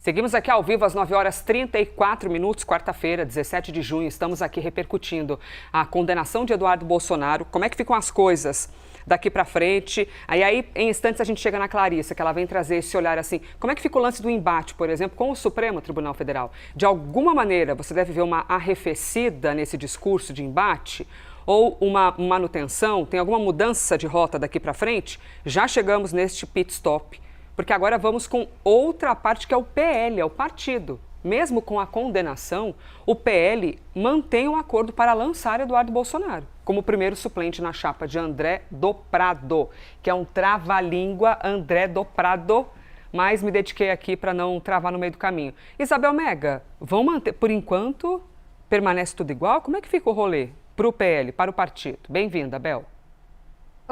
Seguimos aqui ao vivo às 9h34, quarta-feira, 17 de junho. Estamos aqui repercutindo a condenação de Eduardo Bolsonaro. Como é que ficam as coisas daqui para frente? Aí, em instantes, a gente chega na Clarissa, que ela vem trazer esse olhar assim. Como é que fica o lance do embate, por exemplo, com o Supremo Tribunal Federal? De alguma maneira, você deve ver uma arrefecida nesse discurso de embate? Ou uma manutenção? Tem alguma mudança de rota daqui para frente? Já chegamos neste pit stop. Porque agora vamos com outra parte que é o PL, é o partido. Mesmo com a condenação, o PL mantém o acordo para lançar Eduardo Bolsonaro como primeiro suplente na chapa de André do Prado, que é um trava-língua André do Prado, mas me dediquei aqui para não travar no meio do caminho. Isabel Mega, vão manter, por enquanto, permanece tudo igual? Como é que fica o rolê para o PL, para o partido? Bem-vinda, Bel.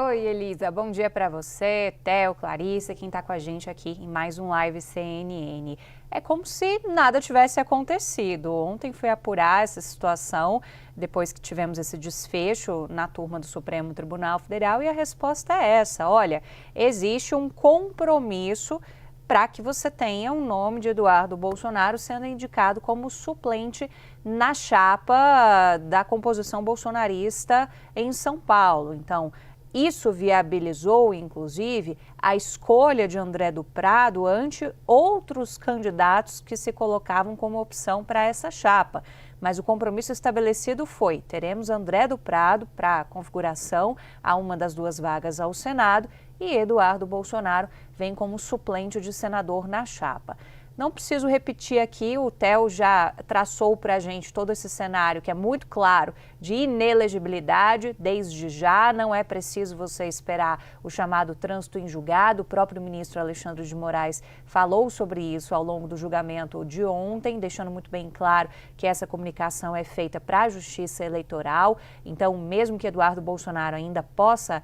Oi, Elisa. Bom dia para você, Theo, Clarissa, quem está com a gente aqui em mais um Live CNN. É como se nada tivesse acontecido. Ontem foi apurar essa situação, depois que tivemos esse desfecho na turma do Supremo Tribunal Federal, e a resposta é essa. Olha, existe um compromisso para que você tenha o nome de Eduardo Bolsonaro sendo indicado como suplente na chapa da composição bolsonarista em São Paulo. Então, isso viabilizou, inclusive, a escolha de André do Prado ante outros candidatos que se colocavam como opção para essa chapa. Mas o compromisso estabelecido foi: teremos André do Prado para a configuração a uma das duas vagas ao Senado e Eduardo Bolsonaro vem como suplente de senador na chapa. Não preciso repetir aqui, o Theo já traçou para a gente todo esse cenário que é muito claro de inelegibilidade. Desde já não é preciso você esperar o chamado trânsito em julgado. O próprio ministro Alexandre de Moraes falou sobre isso ao longo do julgamento de ontem, deixando muito bem claro que essa comunicação é feita para a Justiça Eleitoral. Então, mesmo que Eduardo Bolsonaro ainda possa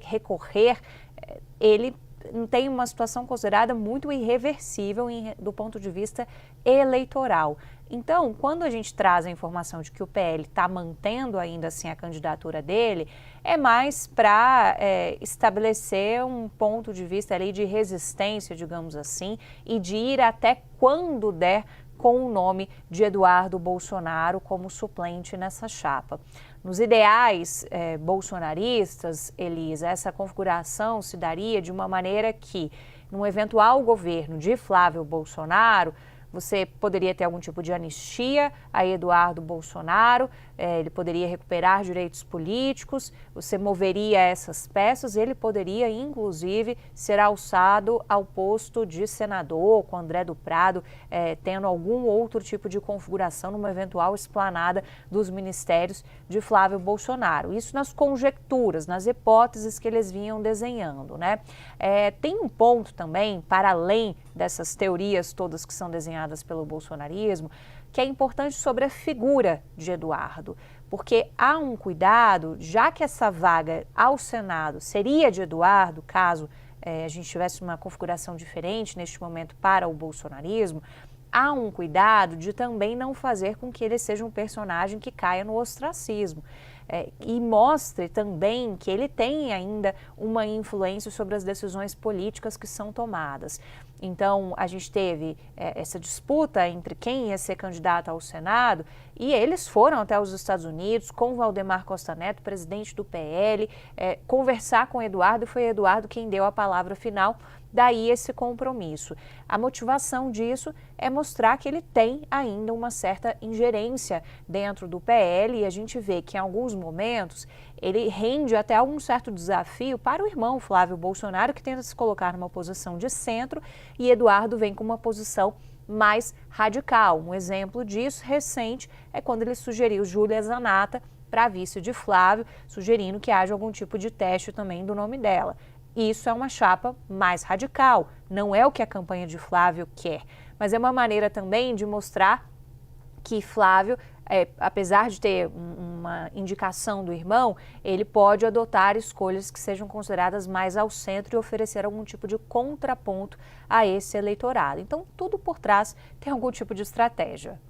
recorrer, ele tem uma situação considerada muito irreversível do ponto de vista eleitoral. Então, quando a gente traz a informação de que o PL está mantendo ainda assim a candidatura dele, é mais para estabelecer um ponto de vista ali de resistência, digamos assim, e de ir até quando der com o nome de Eduardo Bolsonaro como suplente nessa chapa. Nos ideais bolsonaristas, Elisa, essa configuração se daria de uma maneira que, num eventual governo de Flávio Bolsonaro, você poderia ter algum tipo de anistia a Eduardo Bolsonaro, ele poderia recuperar direitos políticos, você moveria essas peças, ele poderia, inclusive, ser alçado ao posto de senador, com André do Prado tendo algum outro tipo de configuração numa eventual esplanada dos ministérios de Flávio Bolsonaro. Isso nas conjecturas, nas hipóteses que eles vinham desenhando, né? Tem um ponto também, para além dessas teorias todas que são desenhadas pelo bolsonarismo, que é importante sobre a figura de Eduardo, porque há um cuidado, já que essa vaga ao Senado seria de Eduardo, caso a gente tivesse uma configuração diferente neste momento para o bolsonarismo, há um cuidado de também não fazer com que ele seja um personagem que caia no ostracismo. E mostre também que ele tem ainda uma influência sobre as decisões políticas que são tomadas. Então, a gente teve essa disputa entre quem ia ser candidato ao Senado e eles foram até os Estados Unidos com Valdemar Costa Neto, presidente do PL, conversar com Eduardo, e foi Eduardo quem deu a palavra final. Daí esse compromisso. A motivação disso é mostrar que ele tem ainda uma certa ingerência dentro do PL, e a gente vê que em alguns momentos ele rende até algum certo desafio para o irmão Flávio Bolsonaro, que tenta se colocar numa posição de centro, e Eduardo vem com uma posição mais radical. Um exemplo disso recente é quando ele sugeriu Júlia Zanatta para vice de Flávio, sugerindo que haja algum tipo de teste também do nome dela. Isso é uma chapa mais radical, não é o que a campanha de Flávio quer, mas é uma maneira também de mostrar que Flávio, apesar de ter uma indicação do irmão, ele pode adotar escolhas que sejam consideradas mais ao centro e oferecer algum tipo de contraponto a esse eleitorado. Então, tudo por trás tem algum tipo de estratégia.